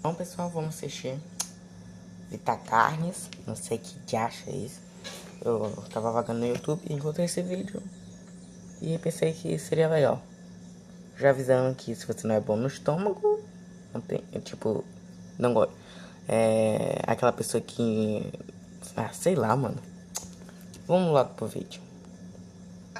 Bom, pessoal, vamos assistir Vita Carnes. Não sei que diacho é isso. Eu tava vagando no YouTube e encontrei esse vídeo e pensei que seria legal. Já avisando que se você não é bom no estômago, não tem, tipo, não gosto. É aquela pessoa que... sei lá, mano. Vamos lá pro vídeo.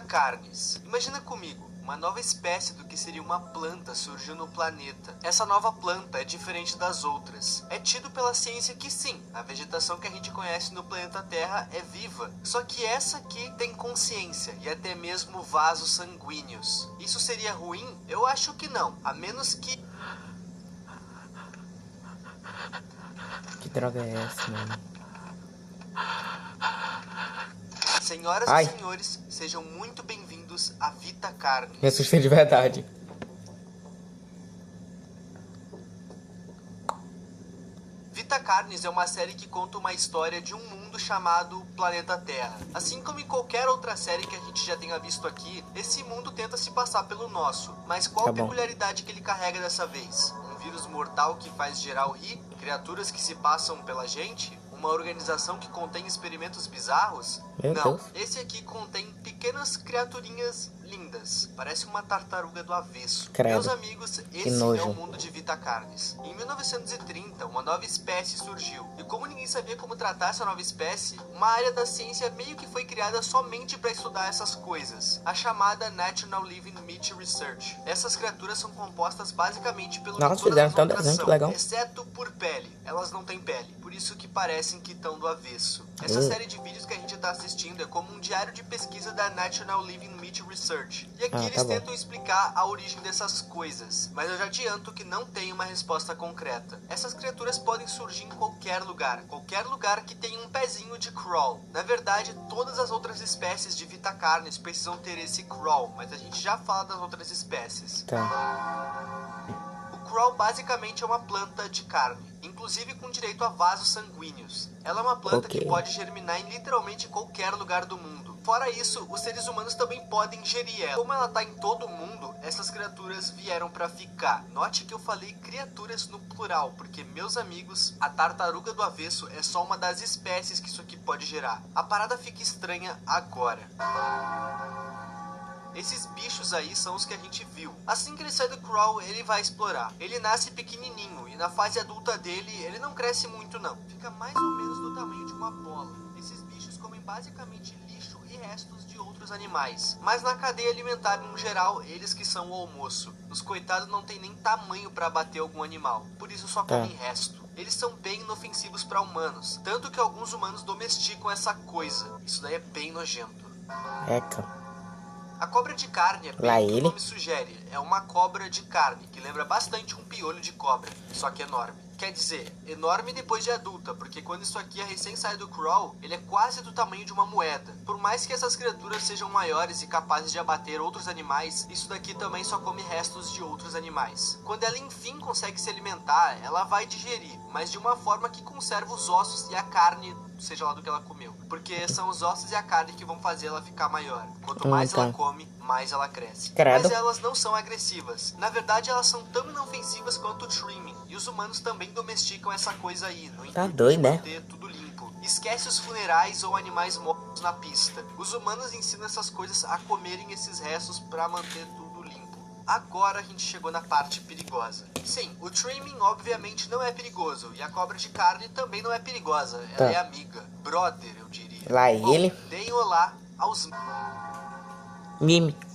Carnes. Imagina comigo, uma nova espécie do que seria uma planta surgiu no planeta. Essa nova planta é diferente das outras. É tido pela ciência que sim, a vegetação que a gente conhece no planeta Terra é viva. Só que essa aqui tem consciência e até mesmo vasos sanguíneos. Isso seria ruim? Eu acho que não, a menos que... Que droga é essa, mano? Senhoras Ai. e senhores, sejam muito bem-vindos a Vita Carnes. Me assustei de verdade. Vita Carnes é uma série que conta uma história de um mundo chamado Planeta Terra. Assim como em qualquer outra série que a gente já tenha visto aqui, esse mundo tenta se passar pelo nosso. Mas qual a peculiaridade que ele carrega dessa vez? Um vírus mortal que faz geral rir? Criaturas que se passam pela gente? Uma organização que contém experimentos bizarros? Meu Não, Deus. esse aqui contém pequenas criaturinhas lindas. Parece uma tartaruga do avesso. Credo. Meus amigos, esse nojo. é o mundo de Vita Carnes. Em 1930, uma nova espécie surgiu. E como ninguém sabia como tratar essa nova espécie, uma área da ciência meio que foi criada somente para estudar essas coisas. A chamada National Living Meat Research. Essas criaturas são compostas basicamente pelo Nossa, que todas fizeram as tão outras desenho, são, que legal. exceto por pele. Elas não têm pele, por isso que parecem que estão do avesso. Essa série de vídeos que a gente está assistindo é como um diário de pesquisa da National Living Meat Research. E aqui eles tentam explicar a origem dessas coisas, mas eu já adianto que não tem uma resposta concreta. Essas criaturas podem surgir em qualquer lugar que tenha um pezinho de crawl. Na verdade, todas as outras espécies de Vita Carnes precisam ter esse crawl, mas a gente já fala das outras espécies. O crawl basicamente é uma planta de carne, inclusive com direito a vasos sanguíneos. Ela é uma planta que pode germinar em literalmente qualquer lugar do mundo. Fora isso, os seres humanos também podem ingerir ela. Como ela tá em todo mundo, essas criaturas vieram pra ficar. Note que eu falei criaturas no plural, porque, meus amigos, a tartaruga do avesso é só uma das espécies que isso aqui pode gerar. A parada fica estranha agora. Esses bichos aí são os que a gente viu. Assim que ele sai do crawl, ele vai explorar. Ele nasce pequenininho e na fase adulta dele, ele não cresce muito não. Fica mais ou menos do tamanho de uma bola. Esses bichos comem basicamente lixo e restos de outros animais. Mas na cadeia alimentar, no geral, eles que são o almoço. Os coitados não tem nem tamanho para abater algum animal. Por isso só comem resto. Eles são bem inofensivos para humanos. Tanto que alguns humanos domesticam essa coisa. Isso daí é bem nojento. A cobra de carne é bem o que o nome sugere, é uma cobra de carne, que lembra bastante um piolho de cobra, só que enorme. Quer dizer, enorme depois de adulta, porque quando isso aqui é recém sai do crawl, ele é quase do tamanho de uma moeda. Por mais que essas criaturas sejam maiores e capazes de abater outros animais, isso daqui também só come restos de outros animais. Quando ela enfim consegue se alimentar, ela vai digerir, mas de uma forma que conserva os ossos e a carne, seja lá do que ela comeu. Porque são os ossos e a carne que vão fazer ela ficar maior. Quanto mais ela come, mais ela cresce. Mas elas não são agressivas. Na verdade, elas são tão inofensivas quanto o trimming. E os humanos também domesticam essa coisa aí, no intuito de manter tudo limpo. Esquece os funerais ou animais mortos na pista. Os humanos ensinam essas coisas a comerem esses restos para manter tudo limpo. Agora a gente chegou na parte perigosa. Sim, o trimming obviamente não é perigoso. E a cobra de carne também não é perigosa. Ela é amiga. Brother, eu diria. Deem olá aos...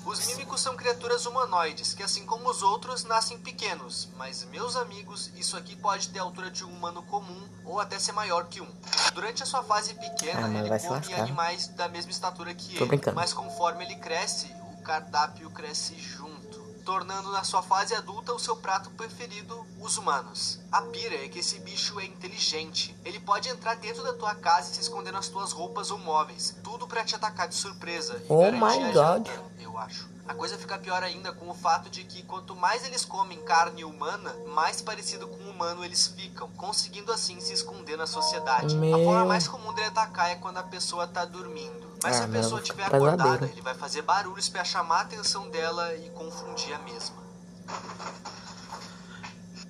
Os mímicos são criaturas humanoides, que assim como os outros, nascem pequenos. Mas, meus amigos, isso aqui pode ter a altura de um humano comum, ou até ser maior que um. Durante a sua fase pequena, ele come animais da mesma estatura que ele. Mas conforme ele cresce, o cardápio cresce junto, tornando na sua fase adulta o seu prato preferido, os humanos. A pira é que esse bicho é inteligente. Ele pode entrar dentro da tua casa e se esconder nas tuas roupas ou móveis. Tudo pra te atacar de surpresa e garantir a janta, eu acho. A coisa fica pior ainda com o fato de que quanto mais eles comem carne humana, mais parecido com um humano eles ficam, conseguindo assim se esconder na sociedade. A forma mais comum dele atacar é quando a pessoa tá dormindo. Mas se a pessoa estiver acordada, ele vai fazer barulhos para chamar a atenção dela e confundir a mesma.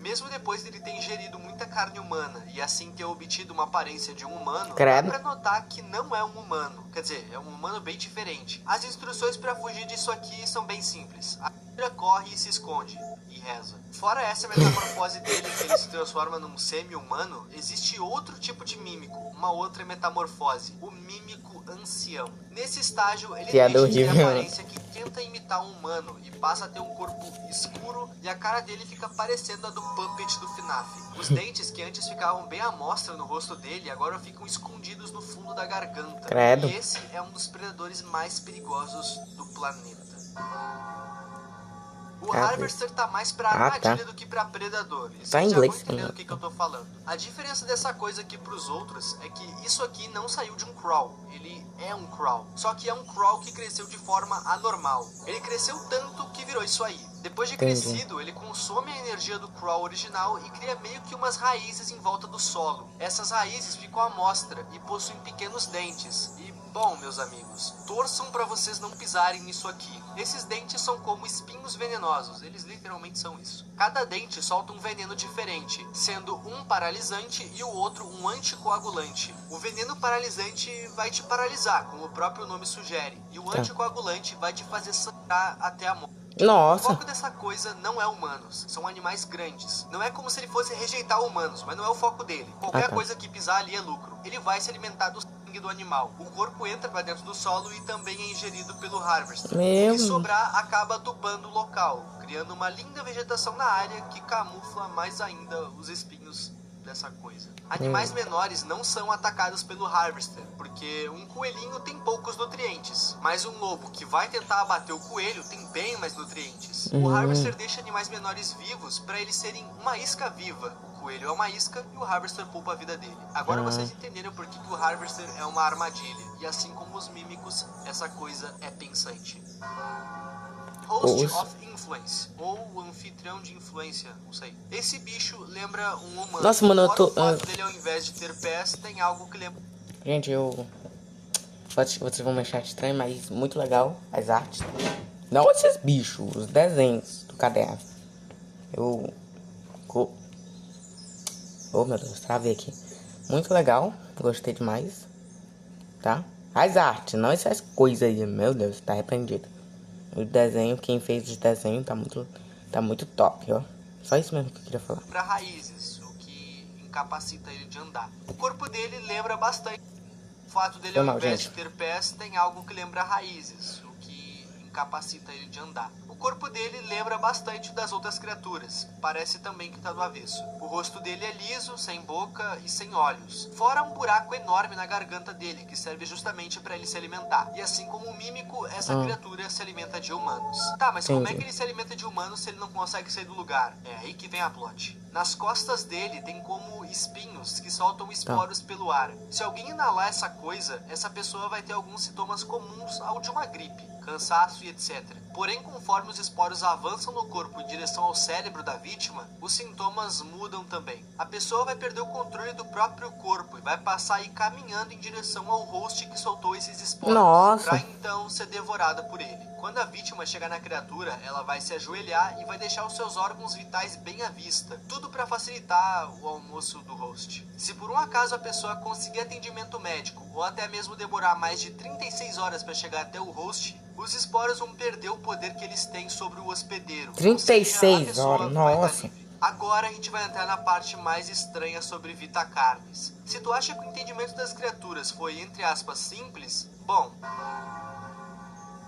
Mesmo depois dele ter ingerido muito carne humana e assim ter obtido uma aparência de um humano, Credo. dá pra notar que não é um humano. Quer dizer, é um humano bem diferente. As instruções pra fugir disso aqui são bem simples. A Hydra corre e se esconde. E reza. Fora essa metamorfose dele, que ele se transforma num semi-humano, existe outro tipo de mímico, uma outra metamorfose, o mímico ancião. Nesse estágio, ele Piada deixa de ter horrível. aparência que tenta imitar um humano e passa a ter um corpo escuro e a cara dele fica parecendo a do Puppet do FNAF. Os dentes, que antes ficavam bem à mostra no rosto dele, agora ficam escondidos no fundo da garganta. Credo. E esse é um dos predadores mais perigosos do planeta. O Harvester tá mais pra armadilha do que pra predador. Isso Tá em vocês já vão inglês, entender né? do que eu tô falando. A diferença dessa coisa aqui pros outros é que isso aqui não saiu de um crawl. Ele é um crawl. Só que é um crawl que cresceu de forma anormal. Ele cresceu tanto que virou isso aí. Depois de Entendi. crescido, ele consome a energia do crawl original e cria meio que umas raízes em volta do solo. Essas raízes ficam à mostra e possuem pequenos dentes. E, bom, meus amigos, torçam pra vocês não pisarem nisso aqui. Esses dentes são como espinhos venenosos, eles literalmente são isso. Cada dente solta um veneno diferente, sendo um paralisante e o outro um anticoagulante. O veneno paralisante vai te paralisar, como o próprio nome sugere, e o anticoagulante vai te fazer sangrar até a morte. O Nossa. foco dessa coisa não é humanos, são animais grandes. Não é como se ele fosse rejeitar humanos, mas não é o foco dele. Qualquer coisa que pisar ali é lucro. Ele vai se alimentar do sangue do animal. O corpo entra pra dentro do solo e também é ingerido pelo Harvester. O que sobrar acaba adubando o local, criando uma linda vegetação na área que camufla mais ainda os espinhos dessa coisa. Animais menores não são atacados pelo Harvester, porque um coelhinho tem poucos nutrientes, mas um lobo que vai tentar abater o coelho tem bem mais nutrientes. O Harvester deixa animais menores vivos para eles serem uma isca viva. O coelho é uma isca e o Harvester poupa a vida dele. Agora vocês entenderam por que o Harvester é uma armadilha, e assim como os mímicos, essa coisa é pensante. Host of Influence, ou anfitrião de influência, não sei. Esse bicho lembra um humano. Nossa, mano, eu tô... O fato dele, ao invés de ter pés, tem algo que lembra... Gente, vocês vão me achar estranho, mas muito legal as artes. Não esses bichos, os desenhos do caderno. Oh, meu Deus, travei aqui. Muito legal, gostei demais, tá? As artes, não essas coisas aí, meu Deus, tá repreendido. O desenho, quem fez o desenho tá muito top, ó. Só isso mesmo que eu queria falar. Pra raízes, o que incapacita ele de andar. O corpo dele lembra bastante. O fato dele, ao invés de ter pés, tem algo que lembra raízes, o que incapacita ele de andar. O corpo dele lembra bastante das outras criaturas, parece também que tá do avesso. O rosto dele é liso, sem boca e sem olhos, fora um buraco enorme na garganta dele, que serve justamente para ele se alimentar. E assim como o mímico, essa criatura se alimenta de humanos. Tá, mas como é que ele se alimenta de humanos se ele não consegue sair do lugar? É aí que vem a plot. Nas costas dele tem como espinhos que soltam esporos pelo ar. Se alguém inalar essa coisa, essa pessoa vai ter alguns sintomas comuns ao de uma gripe, cansaço e etc. Porém, conforme os esporos avançam no corpo em direção ao cérebro da vítima, os sintomas mudam também. A pessoa vai perder o controle do próprio corpo e vai passar a ir caminhando em direção ao host que soltou esses esporos, pra então ser devorada por ele. Quando a vítima chegar na criatura, ela vai se ajoelhar e vai deixar os seus órgãos vitais bem à vista, tudo para facilitar o almoço do host. Se por um acaso a pessoa conseguir atendimento médico, ou até mesmo demorar mais de 36 horas para chegar até o host, os esporos vão perder o poder que eles têm sobre o hospedeiro. 36 horas, nossa. Agora a gente vai entrar na parte mais estranha sobre Vitacarnes. Se tu acha que o entendimento das criaturas foi, entre aspas, simples, bom...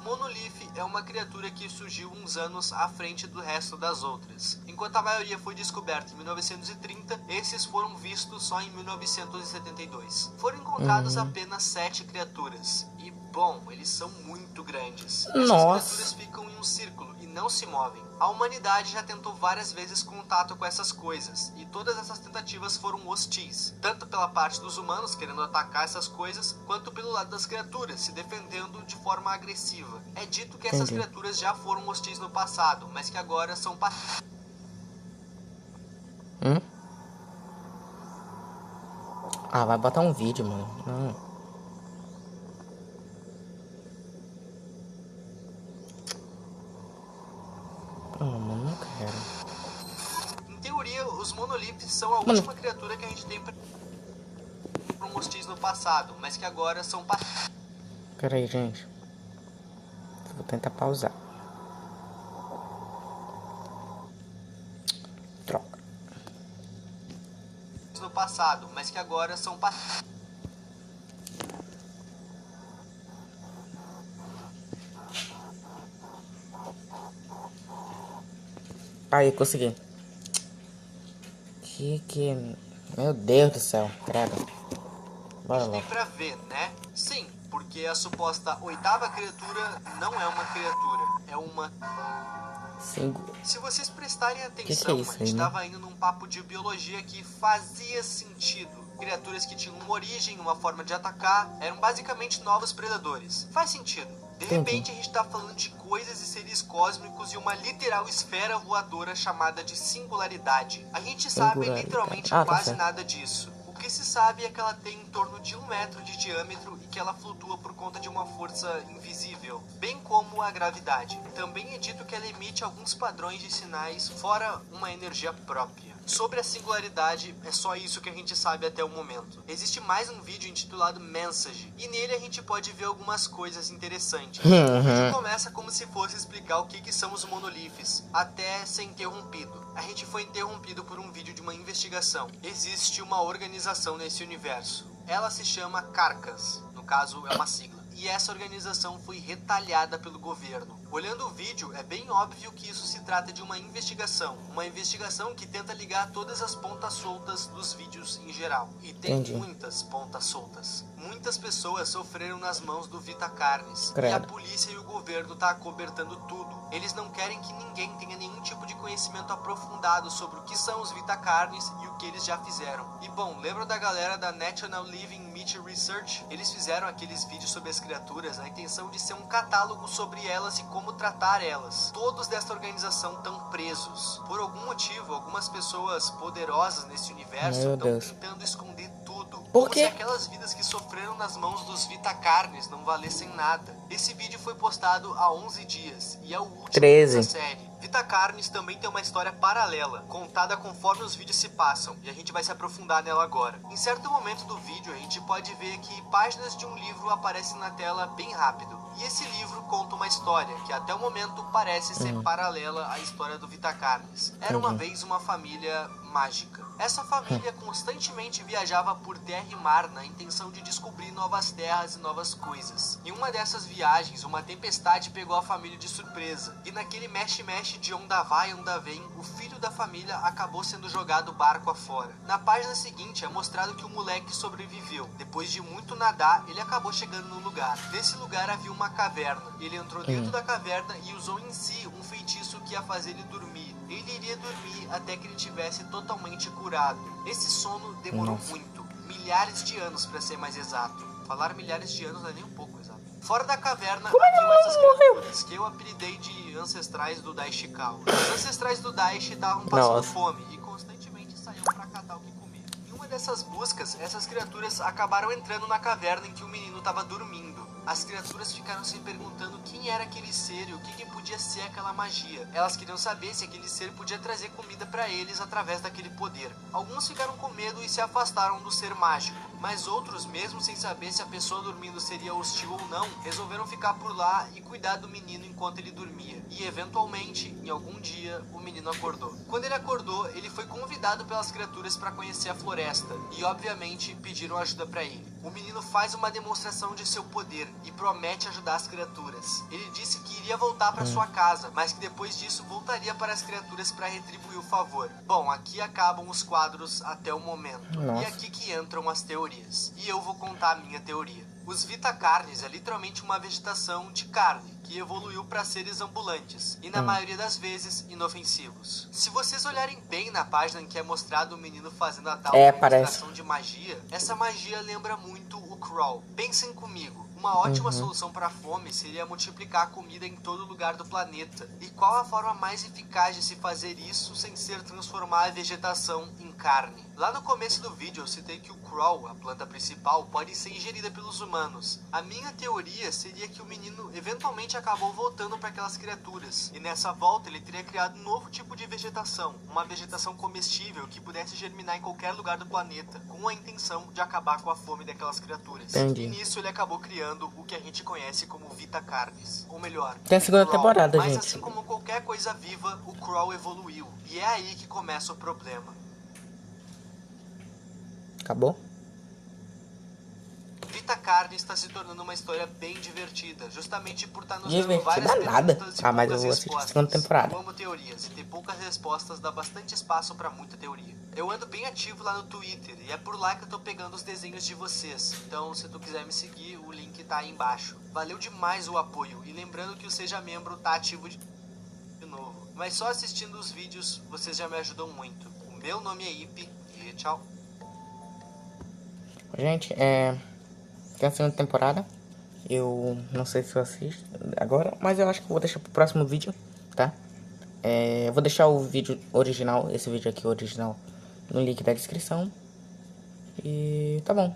Monolith é uma criatura que surgiu uns anos à frente do resto das outras. Enquanto a maioria foi descoberta em 1930, esses foram vistos só em 1972. Foram encontrados apenas 7 criaturas. E, bom, eles são muito grandes. Essas criaturas ficam em um círculo e não se movem. A humanidade já tentou várias vezes contato com essas coisas, e todas essas tentativas foram hostis, tanto pela parte dos humanos querendo atacar essas coisas, quanto pelo lado das criaturas, se defendendo de forma agressiva. É dito que essas criaturas já foram hostis no passado, mas que agora são Ah, vai botar um vídeo, mano. Mano, não quero. Em teoria, os monoliths são a última criatura que a gente tem pra um hostis no passado, mas que agora são... Pera aí, gente. Vou tentar pausar. Troca. No passado, mas que agora são... Aí, consegui. Meu Deus do céu, credo. Bora lá. Tem pra ver, né? Sim, porque a suposta oitava criatura não é uma criatura, é uma... Se vocês prestarem atenção, é isso a gente aí, né? tava indo num papo de biologia que fazia sentido. Criaturas que tinham uma origem, uma forma de atacar, eram basicamente novos predadores. Faz sentido. De repente a gente tá falando de coisas e seres cósmicos e uma literal esfera voadora chamada de singularidade. A gente sabe literalmente quase nada disso. O que se sabe é que ela tem em torno de 1 metro de diâmetro e que ela flutua por conta de uma força invisível, bem como a gravidade. Também é dito que ela emite alguns padrões de sinais, fora uma energia própria. Sobre a singularidade, é só isso que a gente sabe até o momento. Existe mais um vídeo intitulado Message, e nele a gente pode ver algumas coisas interessantes. O vídeo começa como se fosse explicar o que são os monoliths, até ser interrompido. A gente foi interrompido por um vídeo de uma investigação. Existe uma organização nesse universo. Ela se chama Carcass, no caso é uma sigla. E essa organização foi retalhada pelo governo. Olhando o vídeo, é bem óbvio que isso se trata de uma investigação que tenta ligar todas as pontas soltas dos vídeos em geral. E tem muitas pontas soltas. Muitas pessoas sofreram nas mãos do Vita Carnes. E a polícia e o governo tá acobertando tudo. Eles não querem que ninguém tenha nenhum tipo de conhecimento aprofundado sobre o que são os Vita Carnes e o que eles já fizeram. E bom, lembra da galera da National Living Meat Research? Eles fizeram aqueles vídeos sobre as criaturas na intenção de ser um catálogo sobre elas e como tratar elas. Todos dessa organização estão presos. Por algum motivo, algumas pessoas poderosas nesse universo estão tentando esconder tudo. Como se aquelas vidas que sofreram nas mãos dos Vita Carnes não valessem nada. Esse vídeo foi postado há 11 dias e é o último da série. Vita Carnes também tem uma história paralela, contada conforme os vídeos se passam, e a gente vai se aprofundar nela agora. Em certo momento do vídeo, a gente pode ver que páginas de um livro aparecem na tela bem rápido. E esse livro conta uma história que até o momento parece ser paralela à história do Vita Carnes. Era uma vez uma família mágica. Essa família constantemente viajava por terra e mar na intenção de descobrir novas terras e novas coisas. Em uma dessas viagens, uma tempestade pegou a família de surpresa. E naquele mexe-mexe de onda vai, onda vem, o filho da família acabou sendo jogado barco afora. Na página seguinte é mostrado que o moleque sobreviveu. Depois de muito nadar, ele acabou chegando no lugar. Nesse lugar havia uma caverna. Ele entrou dentro da caverna e usou em si um feitiço que ia fazer ele dormir. Ele iria dormir até que ele tivesse totalmente curado. Esse sono demorou muito, milhares de anos para ser mais exato. Falar milhares de anos não é nem um pouco exato. Fora da caverna haviam essas criaturas que eu apelidei de ancestrais do Daishikawa. Os ancestrais do Daishi estavam passando fome e constantemente saíam para catar o que comer. Em uma dessas buscas, essas criaturas acabaram entrando na caverna em que o menino estava dormindo. As criaturas ficaram se perguntando quem era aquele ser e o que podia ser aquela magia. Elas queriam saber se aquele ser podia trazer comida para eles através daquele poder. Alguns ficaram com medo e se afastaram do ser mágico, mas outros, mesmo sem saber se a pessoa dormindo seria hostil ou não, resolveram ficar por lá e cuidar do menino enquanto ele dormia. E eventualmente, em algum dia, o menino acordou. Quando ele acordou, ele foi convidado pelas criaturas para conhecer a floresta e, obviamente, pediram ajuda para ele. O menino faz uma demonstração de seu poder e promete ajudar as criaturas. Ele disse que iria voltar para sua casa, mas que depois disso voltaria para as criaturas para retribuir o favor. Bom, aqui acabam os quadros até o momento. E aqui que entram as teorias. E eu vou contar a minha teoria. Os Vita Carnes é literalmente uma vegetação de carne que evoluiu para seres ambulantes e na maioria das vezes inofensivos. Se vocês olharem bem na página em que é mostrado o menino fazendo a tal demonstração de magia, essa magia lembra muito o Crawl. Pensem comigo. Uma ótima solução para a fome seria multiplicar a comida em todo lugar do planeta. E qual a forma mais eficaz de se fazer isso sem ser transformar a vegetação em carne? Lá no começo do vídeo eu citei que o Crow, a planta principal, pode ser ingerida pelos humanos. A minha teoria seria que o menino eventualmente acabou voltando para aquelas criaturas. E nessa volta ele teria criado um novo tipo de vegetação. Uma vegetação comestível que pudesse germinar em qualquer lugar do planeta, com a intenção de acabar com a fome daquelas criaturas. Entendi. E nisso ele acabou criando o que a gente conhece como Vita Carnis. Ou melhor, Tem a segunda Crow. temporada, Mas gente. assim como qualquer coisa viva, o Crow evoluiu. E é aí que começa o problema. Acabou? Vita Carnis está se tornando uma história bem divertida, justamente por estar nos dando Divertida várias nada. perguntas e Ah, mas eu poucas vou assistir a respostas. segunda temporada. Eu amo teorias e ter poucas respostas dá bastante espaço para muita teoria. Eu ando bem ativo lá no Twitter e é por lá que eu tô pegando os desenhos de vocês. Então, se tu quiser me seguir, o link tá aí embaixo. Valeu demais o apoio e lembrando que o Seja Membro tá ativo de novo. Mas só assistindo os vídeos vocês já me ajudam muito. O meu nome é Ipe e tchau. Gente, tem a segunda temporada. Eu não sei se eu assisto agora, mas eu acho que eu vou deixar pro próximo vídeo, tá? Eu vou deixar o vídeo original, esse vídeo aqui original, no link da descrição. E tá bom.